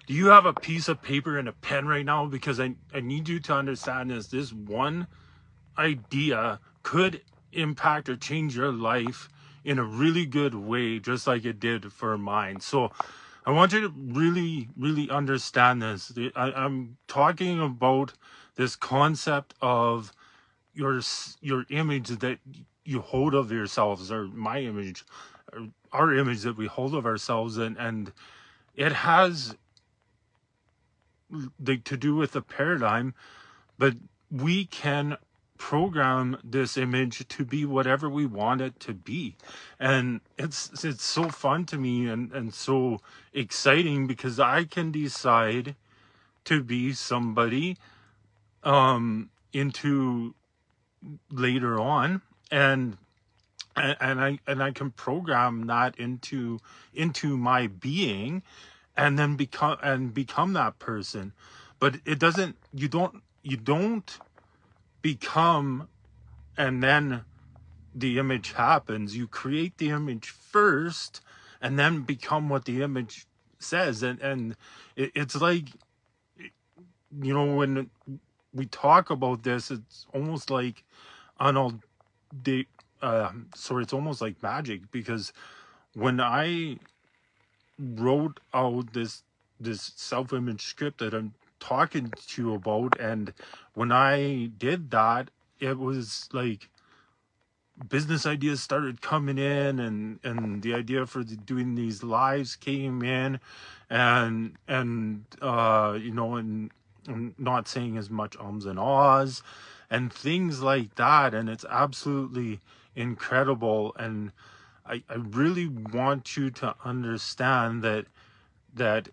Do you have a piece of paper and a pen right now? Because I need you to understand this one idea could impact or change your life in a really good way, just like it did for mine. So I want you to really, really understand this. I'm talking about this concept of your image that you hold of yourselves, or my image, or our image that we hold of ourselves, and it has to do with the paradigm, but we can program this image to be whatever we want it to be. And it's so fun to me, and so exciting, because I can decide to be somebody into later on, and I can program that into my being, and then become that person. But it doesn't, you don't become and then the image happens. You create the image first and then become what the image says. And it's like, when we talk about this, it's almost like on all day, it's almost like magic, because when I wrote out this self-image script that I'm talking to you about, and when I did that, it was like business ideas started coming in, and the idea for doing these lives came in, and not saying as much ums and ahs and things like that. And it's absolutely incredible. And I really want you to understand that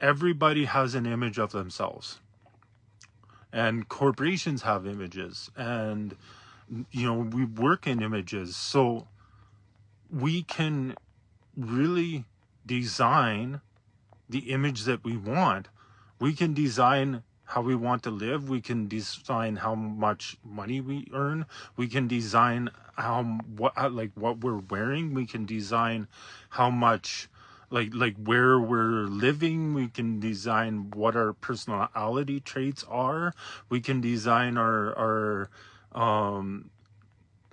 everybody has an image of themselves, and corporations have images, and we work in images. So we can really design the image that we want. We can design how we want to live. We can design how much money we earn. We can design what we're wearing. We can design how much, like where we're living. We can design what our personality traits are. We can design our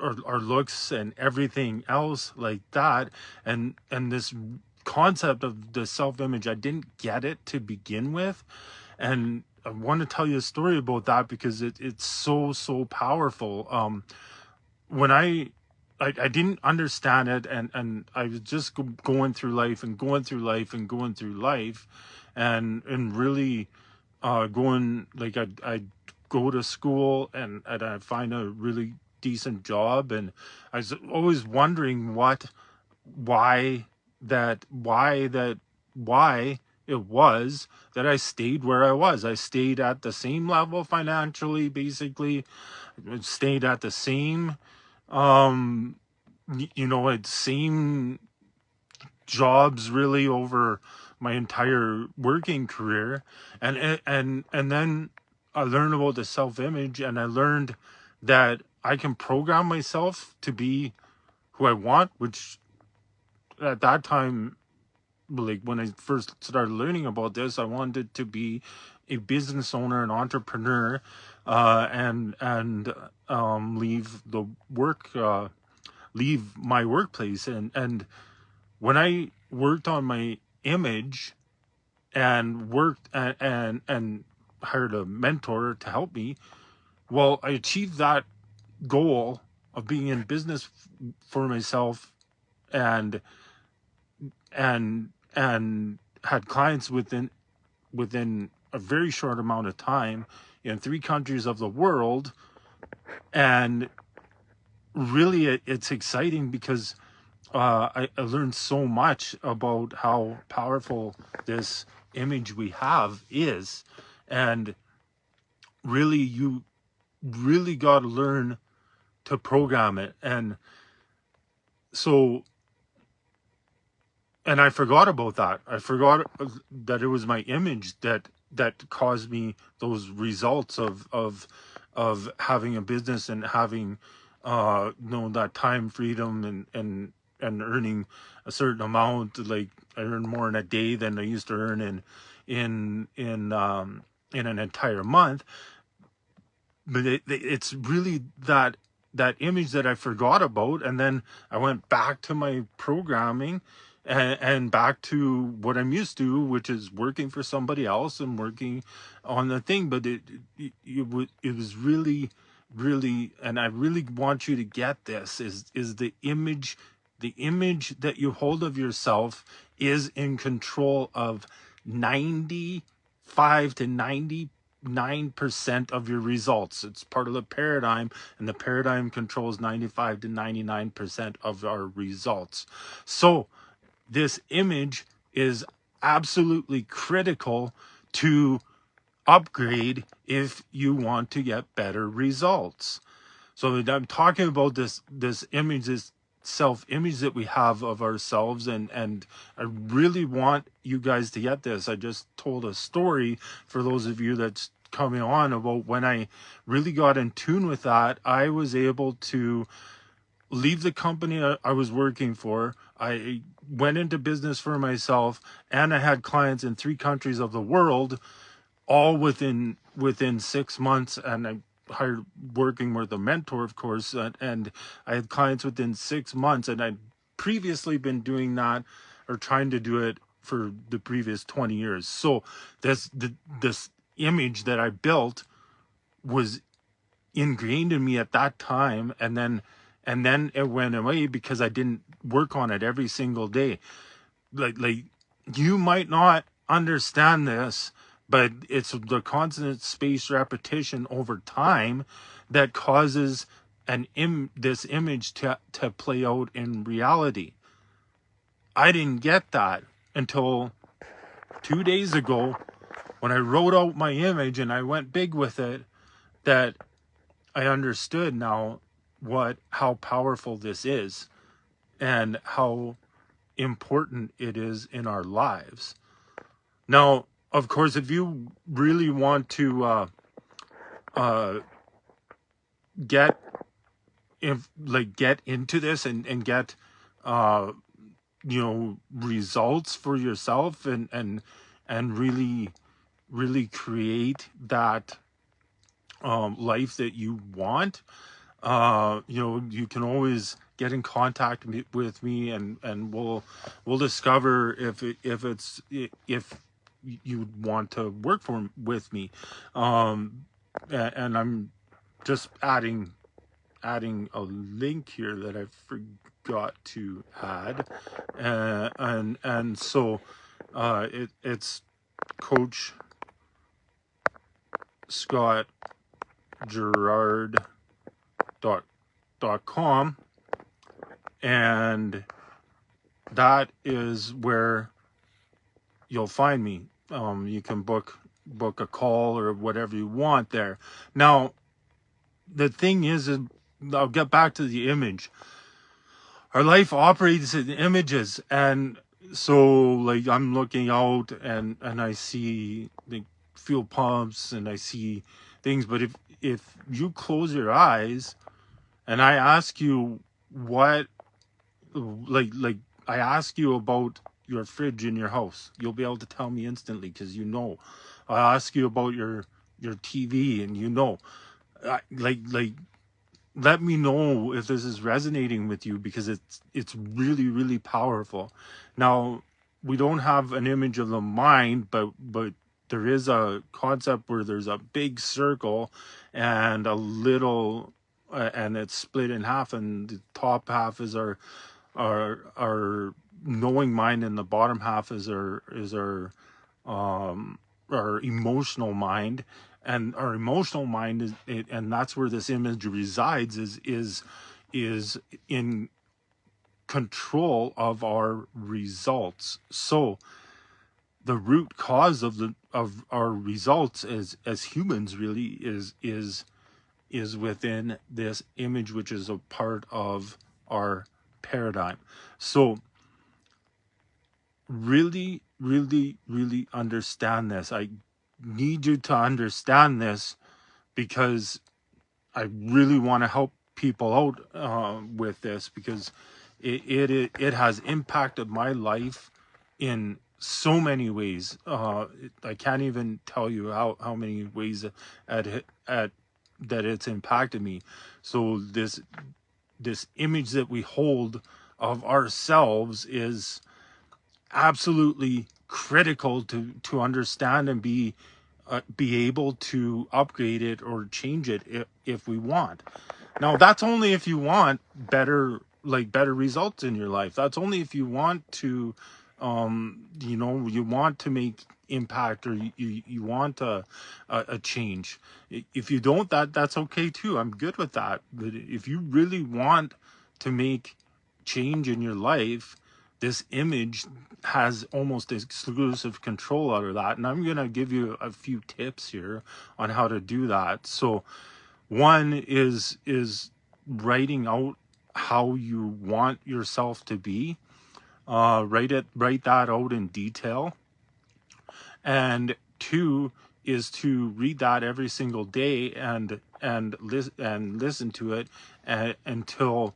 looks and everything else like that. And this concept of the self-image, I didn't get it to begin with, and I want to tell you a story about that, because it's so powerful. When I didn't understand it, and I was just going through life and going through life and going through life, and really going, like, I'd go to school, and I'd find a really decent job, and I was always wondering why it was that I stayed where I was. I stayed at the same level financially, basically. I stayed at the same, um, same jobs, really, over my entire working career. And then I learned about the self-image, and I learned that I can program myself to be who I want, which at that time, like when I first started learning about this, I wanted to be a business owner, an entrepreneur, and leave my workplace. And when I worked on my image, and worked and hired a mentor to help me, well, I achieved that goal of being in business for myself, and and had clients within a very short amount of time in 3 countries of the world. And really, it's exciting, because I learned so much about how powerful this image we have is. And really, you really got to learn to program it. And so, and I forgot about that. I forgot that it was my image that caused me those results of having a business, and having that time freedom, and earning a certain amount. Like I earn more in a day than I used to earn in an entire month. But it's really that image that I forgot about, and then I went back to my programming and back to what I'm used to, which is working for somebody else and working on the thing. But it was really, and I really want you to get this, is the image that you hold of yourself is in control of 95 to 99% of your results. It's part of the paradigm, and the paradigm controls 95 to 99% of our results. So this image is absolutely critical to upgrade if you want to get better results. So I'm talking about this image, this self-image that we have of ourselves, and I really want you guys to get this. I just told a story for those of you that's coming on about when I really got in tune with that. I was able to leave the company I was working for. I went into business for myself, and I had clients in 3 countries of the world, all within 6 months. And I hired, working with a mentor, of course, and I had clients within 6 months, and I'd previously been doing that, or trying to do it, for the previous 20 years. So this image that I built was ingrained in me at that time, and then it went away because I didn't work on it every single day. Like you might not understand this, but it's the constant spaced repetition over time that causes this image to play out in reality. I didn't get that until 2 days ago, when I wrote out my image and I went big with it, that I understood now how powerful this is and how important it is in our lives. Now, of course, if you really want to get into this and get results for yourself, and really create that life that you want, you can always get in contact with me, and we'll discover if you want to work with me. And I'm just adding a link here that I forgot to add, and so it's Coach Scott Gerard.com, and that is where you'll find me. You can book a call or whatever you want there. Now, the thing is, I'll get back to the image. Our life operates in images, and so like I'm looking out, and I see the fuel pumps, and I see things. But if you close your eyes and I ask you what, like I ask you about your fridge in your house, you'll be able to tell me instantly, because I ask you about your TV, and let me know if this is resonating with you, because it's really, really powerful. Now, we don't have an image of the mind, but there is a concept where there's a big circle and a little, and it's split in half, and the top half is our knowing mind, and the bottom half is our emotional mind. And our emotional mind and that's where this image resides, is in control of our results. So the root cause of our results as humans really is within this image, which is a part of our paradigm. So really, really, really understand this. I need you to understand this, because I really want to help people out with this, because it has impacted my life in so many ways. I can't even tell you how many ways at that it's impacted me. So this image that we hold of ourselves is absolutely critical to understand and be able to upgrade it or change it if we want. Now that's only if you want better results in your life. That's only if you want to you want to make impact, or you want a change. If you don't, that's okay too. I'm good with that. But if you really want to make change in your life, this image has almost exclusive control out of that. And I'm going to give you a few tips here on how to do that. So one is writing out how you want yourself to be. Write that out in detail. And two is to read that every single day and listen to it until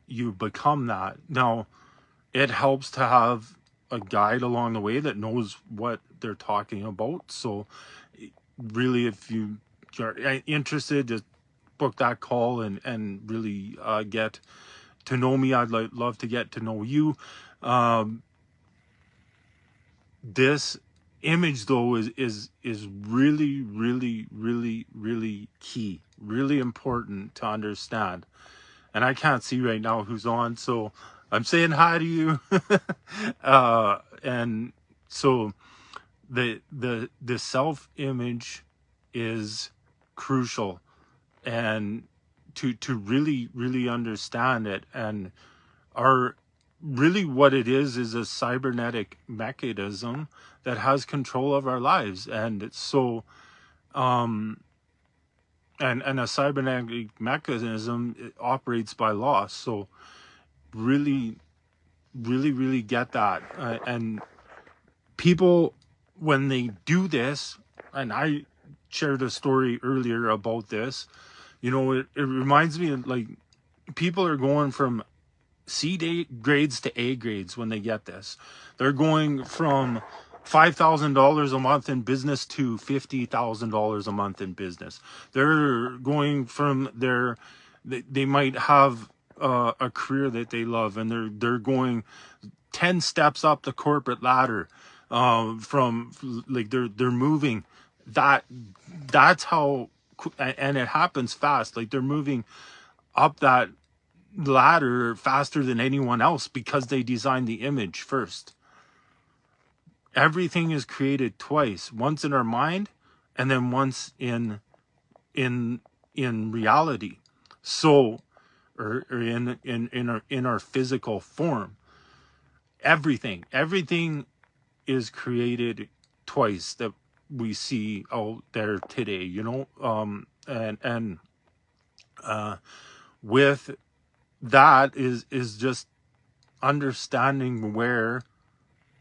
you become that. Now, it helps to have a guide along the way that knows what they're talking about. So really, if you are interested, just book that call and really get to know me. I'd love to get to know you. This image though is really, really, really, really key, really important to understand. And I can't see right now who's on, so I'm saying hi to you. And so the self-image is crucial, and to really understand it. And our really what it is a cybernetic mechanism that has control of our lives. And so and a cybernetic mechanism, it operates by law. So really get that. And people, when they do this, and I shared a story earlier about this, it reminds me of, like, people are going from C grades to A grades when they get this. They're going from $5,000 a month in business to $50,000 a month in business. They're going from they might have a career that they love, and they're going 10 steps up the corporate ladder, from like they're moving that's how, and it happens fast. Like, they're moving up that ladder faster than anyone else because they designed the image first. Everything is created twice, once in our mind and then once in reality. So, or in our physical form. Everything is created twice that we see out there today, and with that is just understanding where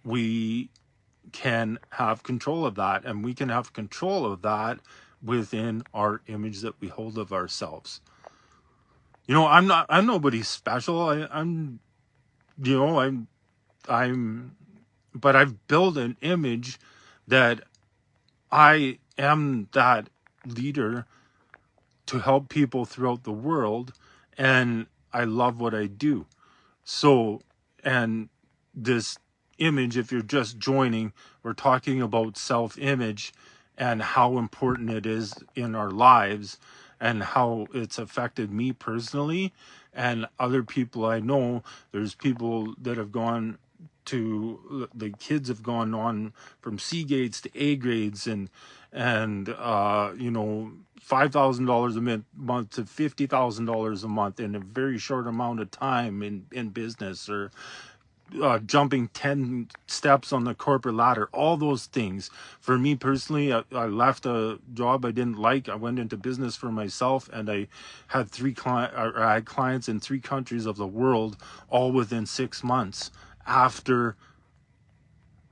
we can have control of that, and we can have control of that within our image that we hold of ourselves. I'm nobody special. I'm but I've built an image that I am that leader to help people throughout the world, and I love what I do. So, and this image, if you're just joining, we're talking about self-image and how important it is in our lives, and how it's affected me personally and other people I know. There's people that have gone to, the kids have gone on from C grades to A grades, and $5,000 a month to $50,000 a month in a very short amount of time in business, or jumping 10 steps on the corporate ladder. All those things. For me personally, I left a job I didn't like. I went into business for myself, and I had I had clients in 3 countries of the world, all within 6 months after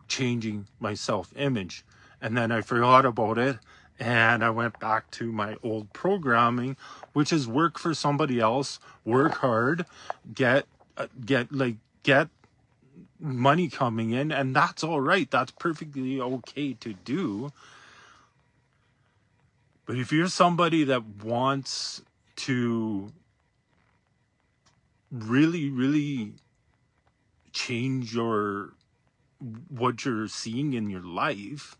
changing my self-image. And then I forgot about it, and I went back to my old programming, which is work for somebody else, work hard, get get money coming in, and that's all right. That's perfectly okay to do. But if you're somebody that wants to really, really change what you're seeing in your life,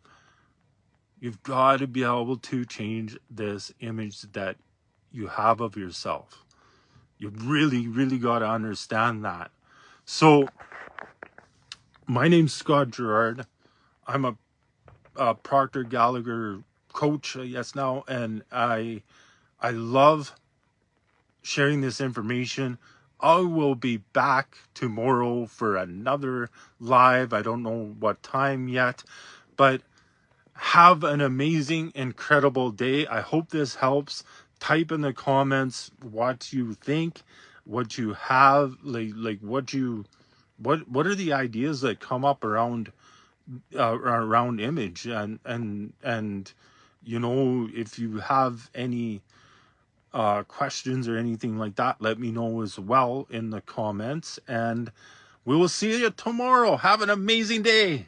you've got to be able to change this image that you have of yourself. You really, really got to understand that. So, my name's Scott Gerard. I'm a Proctor Gallagher coach, yes now, and I love sharing this information. I will be back tomorrow for another live. I don't know what time yet, but have an amazing, incredible day. I hope this helps. Type in the comments what you think, what you have, what are the ideas that come up around image, and if you have any questions or anything like that, let me know as well in the comments, and we will see you tomorrow. Have an amazing day.